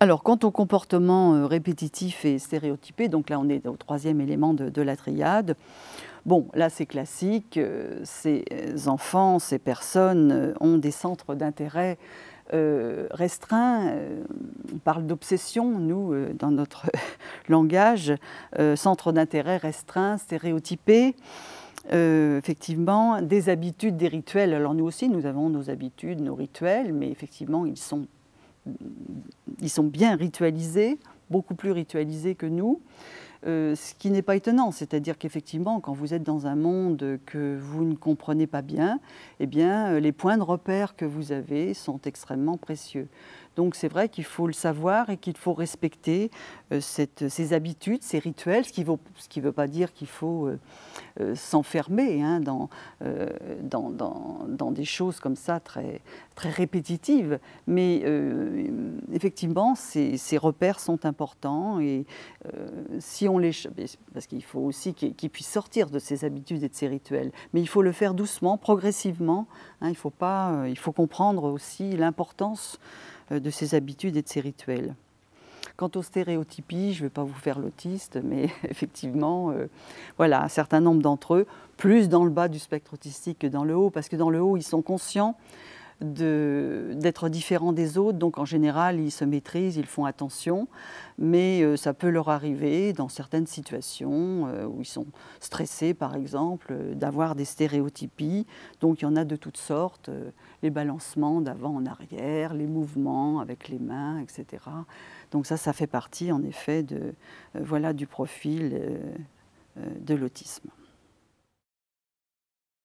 Alors, quant au comportement répétitif et stéréotypé, donc là on est au troisième élément de la triade. Bon, là c'est classique, ces enfants, ces personnes ont des centres d'intérêt restreints. On parle d'obsession, nous, dans notre langage, centre d'intérêt restreint, stéréotypé. Effectivement, des habitudes, des rituels. Alors nous aussi, nous avons nos habitudes, nos rituels, mais effectivement, ils sont bien ritualisés, beaucoup plus ritualisés que nous, ce qui n'est pas étonnant. C'est-à-dire qu'effectivement, quand vous êtes dans un monde que vous ne comprenez pas bien, eh bien, les points de repère que vous avez sont extrêmement précieux. Donc c'est vrai qu'il faut le savoir et qu'il faut respecter ces habitudes, ces rituels, ce qui ne veut pas dire qu'il faut s'enfermer hein, dans des choses comme ça très, très répétitives. Mais effectivement, ces repères sont importants et si on les... Parce qu'il faut aussi qu'ils puissent sortir de ces habitudes et de ces rituels. Mais il faut le faire doucement, progressivement. Hein, il faut comprendre aussi l'importance de ces habitudes et de ces rituels. Quant aux stéréotypies, je ne vais pas vous faire l'autiste, mais effectivement, voilà, un certain nombre d'entre eux, plus dans le bas du spectre autistique que dans le haut, parce que dans le haut, ils sont conscients d'être différents des autres, donc en général, ils se maîtrisent, ils font attention, mais ça peut leur arriver dans certaines situations où ils sont stressés, par exemple, d'avoir des stéréotypies. Donc il y en a de toutes sortes, les balancements d'avant en arrière, les mouvements avec les mains, etc. Donc ça fait partie en effet voilà, du profil de l'autisme.